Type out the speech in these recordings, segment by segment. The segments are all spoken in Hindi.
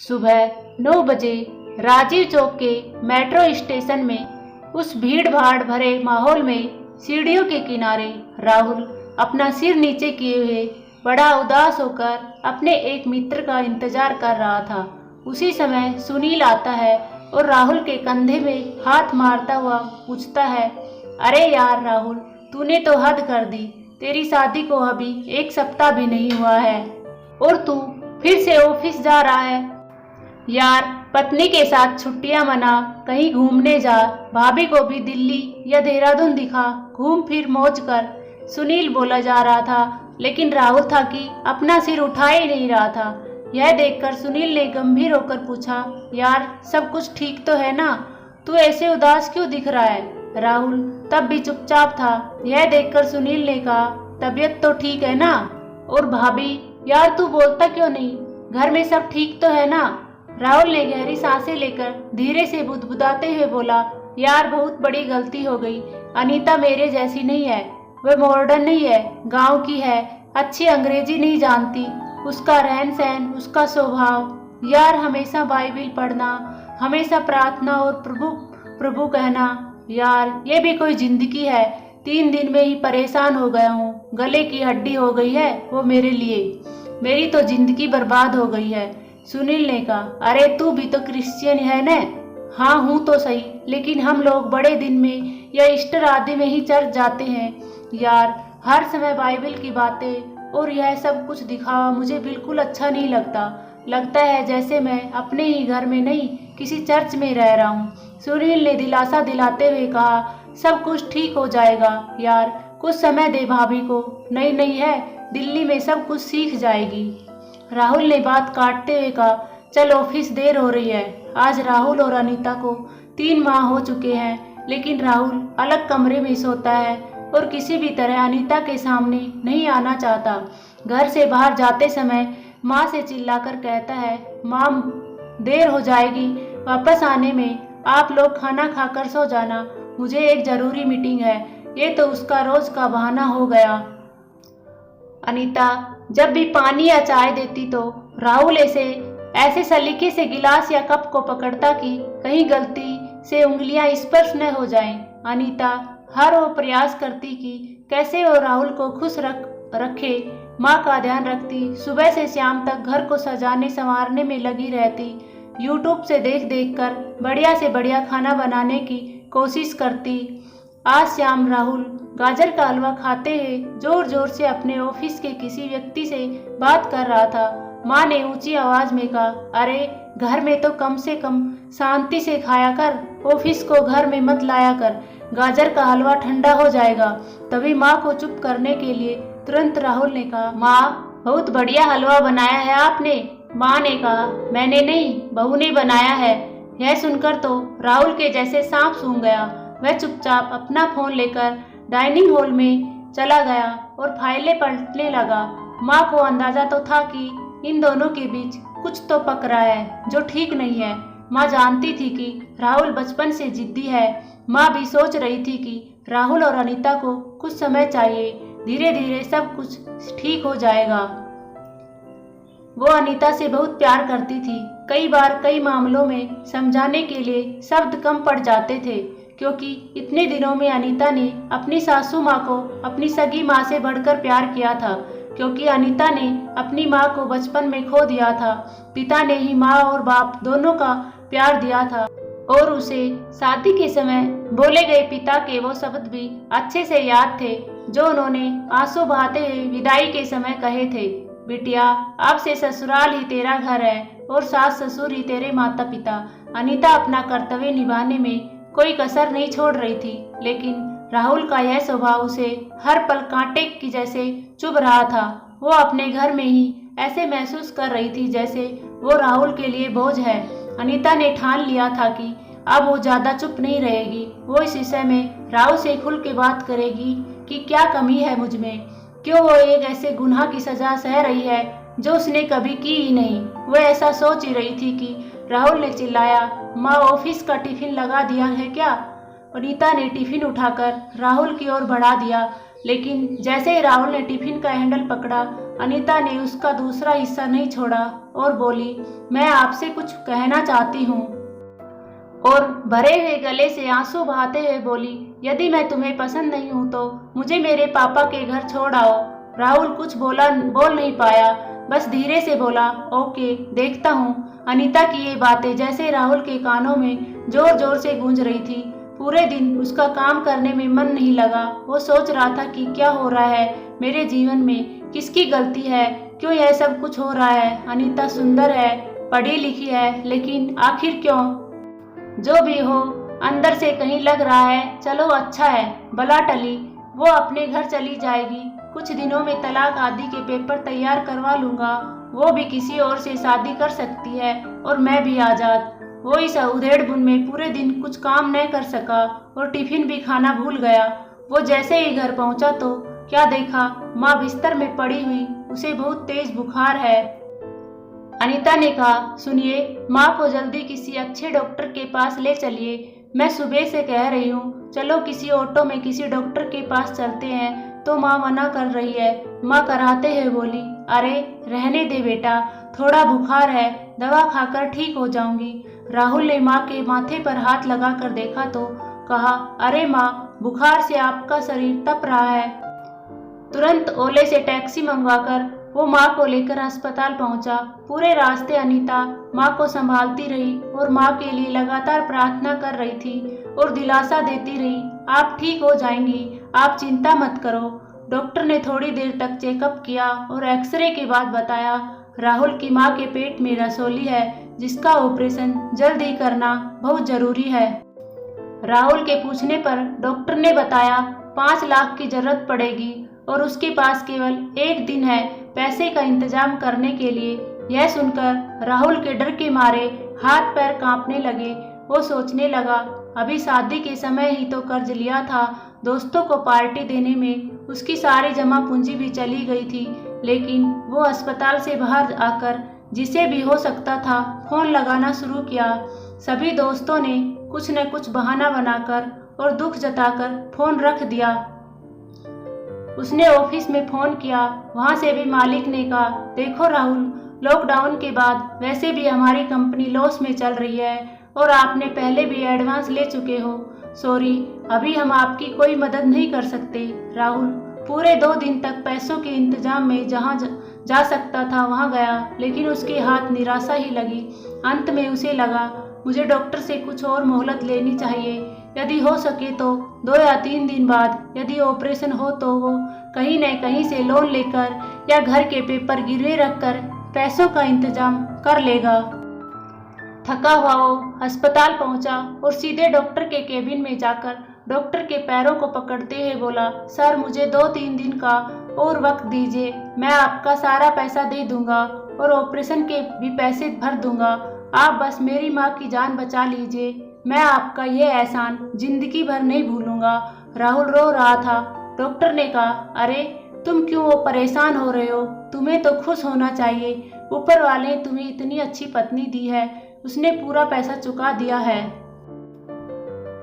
सुबह 9 बजे राजीव चौक के मेट्रो स्टेशन में उस भीड़ भाड़ भरे माहौल में सीढ़ियों के किनारे राहुल अपना सिर नीचे किए हुए बड़ा उदास होकर अपने एक मित्र का इंतजार कर रहा था। उसी समय सुनील आता है और राहुल के कंधे में हाथ मारता हुआ पूछता है, अरे यार राहुल, तूने तो हद कर दी। तेरी शादी को अभी 1 सप्ताह भी नहीं हुआ है और तू फिर से ऑफिस जा रहा है। यार, पत्नी के साथ छुट्टियां मना, कहीं घूमने जा, भाभी को भी दिल्ली या देहरादून दिखा, घूम फिर मौज कर। सुनील बोला जा रहा था, लेकिन राहुल था कि अपना सिर उठा ही नहीं रहा था। यह देखकर सुनील ने गंभीर होकर पूछा, यार सब कुछ ठीक तो है ना? तू ऐसे उदास क्यों दिख रहा है? राहुल तब भी चुपचाप था। यह देखकर सुनील ने कहा, तबीयत तो ठीक है ना? और भाभी, यार तू बोलता क्यों नहीं? घर में सब ठीक तो है ना? राहुल ने गहरी सांसें लेकर धीरे से बुदबुदाते हुए बोला, यार बहुत बड़ी गलती हो गई। अनीता मेरे जैसी नहीं है, वह मॉडर्न नहीं है, गांव की है, अच्छी अंग्रेजी नहीं जानती। उसका रहन सहन, उसका स्वभाव, यार हमेशा बाइबिल पढ़ना, हमेशा प्रार्थना और प्रभु प्रभु कहना। यार ये भी कोई जिंदगी है? 3 दिन में ही परेशान हो गया हूँ, गले की हड्डी हो गई है वो मेरे लिए। मेरी तो जिंदगी बर्बाद हो गई है। सुनील ने कहा, अरे तू भी तो क्रिश्चियन है न? हाँ हूँ तो सही, लेकिन हम लोग बड़े दिन में या ईस्टर आदि में ही चर्च जाते हैं। यार हर समय बाइबल की बातें और यह सब कुछ दिखावा मुझे बिल्कुल अच्छा नहीं लगता। लगता है जैसे मैं अपने ही घर में नहीं, किसी चर्च में रह रहा हूँ। सुनील ने दिलासा दिलाते हुए कहा, सब कुछ ठीक हो जाएगा यार, कुछ समय दे भाभी को, नई नई है, दिल्ली में सब कुछ सीख जाएगी। राहुल ने बात काटते हुए कहा, चल ऑफिस देर हो रही है। आज राहुल और अनीता को 3 माह हो चुके हैं, लेकिन राहुल अलग कमरे में सोता है और किसी भी तरह अनीता के सामने नहीं आना चाहता। घर से बाहर जाते समय माँ से चिल्लाकर कहता है, माँ देर हो जाएगी वापस आने में, आप लोग खाना खाकर सो जाना, मुझे एक जरूरी मीटिंग है। ये तो उसका रोज का बहाना हो गया। अनीता जब भी पानी या चाय देती तो राहुल ऐसे सलीके से गिलास या कप को पकड़ता कि कहीं गलती से उंगलियां स्पर्श न हो जाएं। अनीता हर वो प्रयास करती कि कैसे वो राहुल को खुश रखे, माँ का ध्यान रखती, सुबह से शाम तक घर को सजाने संवारने में लगी रहती, यूट्यूब से देख देख कर बढ़िया से बढ़िया खाना बनाने की कोशिश करती। आज शाम राहुल गाजर का हलवा खाते हुए जोर जोर से अपने ऑफिस के किसी व्यक्ति से बात कर रहा था। माँ ने ऊंची आवाज में कहा, अरे घर में तो कम से कम शांति से खाया कर, ऑफिस को घर में मत लाया कर, गाजर का हलवा ठंडा हो जाएगा। तभी माँ को चुप करने के लिए तुरंत राहुल ने कहा, माँ बहुत बढ़िया हलवा बनाया है आपने। माँ ने कहा, मैंने नहीं, बहू ने बनाया है। यह सुनकर तो राहुल के जैसे सांप सूंघ गया। वह चुपचाप अपना फोन लेकर डाइनिंग हॉल में चला गया और फाइलें पलटने लगा। माँ को अंदाजा तो था कि इन दोनों के बीच कुछ तो पक रहा है जो ठीक नहीं है। माँ जानती थी कि राहुल बचपन से जिद्दी है। माँ भी सोच रही थी कि राहुल और अनीता को कुछ समय चाहिए, धीरे धीरे सब कुछ ठीक हो जाएगा। वो अनीता से बहुत प्यार करती थी। कई बार कई मामलों में समझाने के लिए शब्द कम पड़ जाते थे, क्योंकि इतने दिनों में अनीता ने अपनी सासू माँ को अपनी सगी माँ से बढ़कर प्यार किया था, क्योंकि अनीता ने अपनी माँ को बचपन में खो दिया था। पिता ने ही माँ और बाप दोनों का प्यार दिया था और उसे शादी के समय बोले गए पिता के वो शब्द भी अच्छे से याद थे जो उन्होंने आंसू बहाते हुए विदाई के समय कहे थे, बिटिया अब से ससुराल ही तेरा घर है और सास ससुर ही तेरे माता पिता। अनीता अपना कर्तव्य निभाने में कोई कसर नहीं छोड़ रही थी, लेकिन राहुल का यह स्वभाव उसे हर पल कांटे की जैसे चुभ रहा था। वो अपने घर में ही ऐसे महसूस कर रही थी जैसे वो राहुल के लिए बोझ है। अनीता ने ठान लिया था कि अब वो ज्यादा चुप नहीं रहेगी। वो इस विषय में राहुल से खुल के बात करेगी कि क्या कमी है मुझ में, क्यों वो एक ऐसे गुनाह की सजा सह रही है जो उसने कभी की ही नहीं। वो ऐसा सोच ही रही थी कि राहुल ने चिल्लाया, माँ ऑफिस का टिफिन लगा दिया है क्या? अनीता ने टिफिन उठाकर राहुल की ओर बढ़ा दिया। लेकिन जैसे ही राहुल ने टिफिन का हैंडल पकड़ा, अनीता ने उसका दूसरा हिस्सा नहीं छोड़ा और बोली, मैं आपसे कुछ कहना चाहती हूँ। और भरे हुए गले से आंसू बहाते हुए बोली, यदि मैं तुम्हें पसंद नहीं हूँ तो मुझे मेरे पापा के घर छोड़ आओ। राहुल कुछ बोल नहीं पाया, बस धीरे से बोला, ओके देखता हूँ। अनीता की ये बातें जैसे राहुल के कानों में जोर जोर से गूंज रही थी। पूरे दिन उसका काम करने में मन नहीं लगा। वो सोच रहा था कि क्या हो रहा है मेरे जीवन में, किसकी गलती है, क्यों यह सब कुछ हो रहा है। अनीता सुंदर है, पढ़ी लिखी है, लेकिन आखिर क्यों। जो भी हो, अंदर से कहीं लग रहा है चलो अच्छा है, बला टली, वो अपने घर चली जाएगी। कुछ दिनों में तलाक आदि के पेपर तैयार करवा लूंगा, वो भी किसी और से शादी कर सकती है और मैं भी आज़ाद। वो इस उधेड़बुन में पूरे दिन कुछ काम न कर सका और टिफिन भी खाना भूल गया। वो जैसे ही घर पहुंचा तो क्या देखा, माँ बिस्तर में पड़ी हुई, उसे बहुत तेज बुखार है। अनीता ने कहा, सुनिए, माँ को जल्दी किसी अच्छे डॉक्टर के पास ले चलिए। मैं सुबह से कह रही हूँ चलो किसी ऑटो में किसी डॉक्टर के पास चलते हैं, तो माँ मना कर रही है। माँ कराते हुए बोली, अरे रहने दे बेटा, थोड़ा बुखार है, दवा खाकर ठीक हो जाऊंगी। राहुल ने माँ के माथे पर हाथ लगाकर देखा तो कहा, अरे माँ, बुखार से आपका शरीर तप रहा है। तुरंत ओले से टैक्सी मंगवाकर वो माँ को लेकर अस्पताल पहुंचा। पूरे रास्ते अनीता माँ को संभालती रही और माँ के लिए लगातार प्रार्थना कर रही थी और दिलासा देती रही, आप ठीक हो जाएंगी, आप चिंता मत करो। डॉक्टर ने थोड़ी देर तक चेकअप किया और एक्सरे के बाद बताया, राहुल की माँ के पेट में रसोली है, जिसका ऑपरेशन जल्द ही करना बहुत जरूरी है। राहुल के पूछने पर डॉक्टर ने बताया 5 लाख की जरूरत पड़ेगी और उसके पास केवल 1 दिन है पैसे का इंतजाम करने के लिए। यह सुनकर राहुल के डर के मारे हाथ पैर कांपने लगे। वो सोचने लगा, अभी शादी के समय ही तो कर्ज लिया था, दोस्तों को पार्टी देने में उसकी सारी जमा पूंजी भी चली गई थी। लेकिन वो अस्पताल से बाहर आकर जिसे भी हो सकता था फोन लगाना शुरू किया। सभी दोस्तों ने कुछ न कुछ बहाना बनाकर और दुख जताकर फोन रख दिया। उसने ऑफिस में फोन किया, वहां से भी मालिक ने कहा, देखो राहुल, लॉकडाउन के बाद वैसे भी हमारी कंपनी लॉस में चल रही है और आपने पहले भी एडवांस ले चुके हो। सॉरी, अभी हम आपकी कोई मदद नहीं कर सकते। राहुल पूरे 2 दिन तक पैसों के इंतजाम में जहां जा सकता था वहां गया, लेकिन उसके हाथ निराशा ही लगी। अंत में उसे लगा, मुझे डॉक्टर से कुछ और मोहलत लेनी चाहिए। यदि हो सके तो 2 या 3 दिन बाद यदि ऑपरेशन हो तो वो कहीं न कहीं से लोन लेकर या घर के पेपर गिरवे रखकर पैसों का इंतजाम कर लेगा। थका हुआ वो अस्पताल पहुंचा और सीधे डॉक्टर के केबिन में जाकर डॉक्टर के पैरों को पकड़ते हुए बोला, सर मुझे 2-3 दिन का और वक्त दीजिए, मैं आपका सारा पैसा दे दूंगा और ऑपरेशन के भी पैसे भर दूंगा। आप बस मेरी माँ की जान बचा लीजिए, मैं आपका ये एहसान जिंदगी भर नहीं भूलूंगा। राहुल रो रहा था। डॉक्टर ने कहा, अरे तुम क्यों वो परेशान हो रहे हो, तुम्हें तो खुश होना चाहिए। ऊपर वाले ने तुम्हें इतनी अच्छी पत्नी दी है, उसने पूरा पैसा चुका दिया है।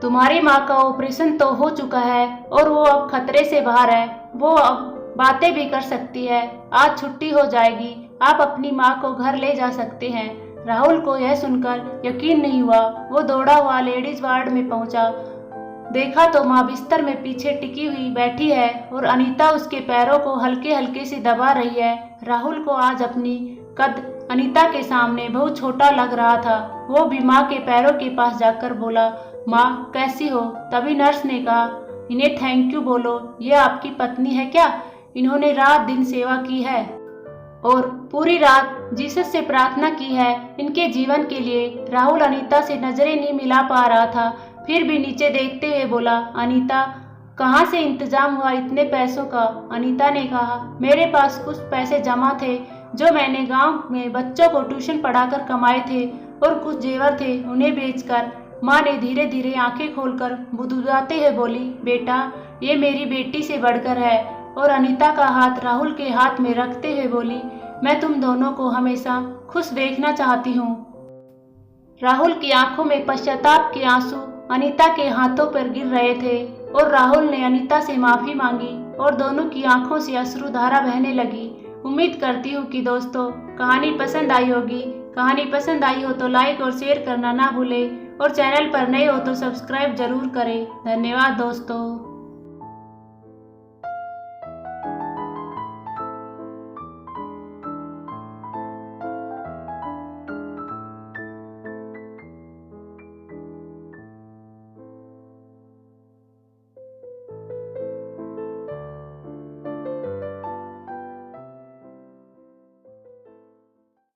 तुम्हारी माँ का ऑपरेशन तो हो चुका है और वो अब खतरे से बाहर है, वो अब बातें भी कर सकती है। आज छुट्टी हो जाएगी, आप अपनी माँ को घर ले जा सकते हैं। राहुल को यह सुनकर यकीन नहीं हुआ। वो दौड़ा हुआ लेडीज वार्ड में पहुंचा। देखा तो माँ बिस्तर में पीछे टिकी हुई बैठी है और अनीता उसके पैरों को हल्के हल्के से दबा रही है। राहुल को आज अपनी कद अनीता के सामने बहुत छोटा लग रहा था। वो भी माँ के पैरों के पास जाकर बोला, माँ कैसी हो। तभी नर्स ने कहा, इन्हें थैंक यू बोलो, ये आपकी पत्नी है क्या, इन्होंने रात दिन सेवा की है और पूरी रात जीसस से प्रार्थना की है इनके जीवन के लिए। राहुल अनीता से नजरें नहीं मिला पा रहा था, फिर भी नीचे देखते हुए बोला, अनीता कहाँ से इंतजाम हुआ इतने पैसों का। अनीता ने कहा, मेरे पास कुछ पैसे जमा थे जो मैंने गांव में बच्चों को ट्यूशन पढ़ाकर कमाए थे और कुछ जेवर थे, उन्हें बेचकर। माँ ने धीरे धीरे आंखें खोलकर बुदबुदाते हुए बोली, बेटा ये मेरी बेटी से बढ़कर है। और अनीता का हाथ राहुल के हाथ में रखते हुए बोली, मैं तुम दोनों को हमेशा खुश देखना चाहती हूँ। राहुल की आंखों में पश्चाताप के आंसू अनीता के हाथों पर गिर रहे थे और राहुल ने अनीता से माफी मांगी और दोनों की आंखों से अश्रुधारा बहने लगी। उम्मीद करती हूँ कि दोस्तों कहानी पसंद आई होगी। कहानी पसंद आई हो तो लाइक और शेयर करना ना भूलें और चैनल पर नए हो तो सब्सक्राइब जरूर करें। धन्यवाद दोस्तों।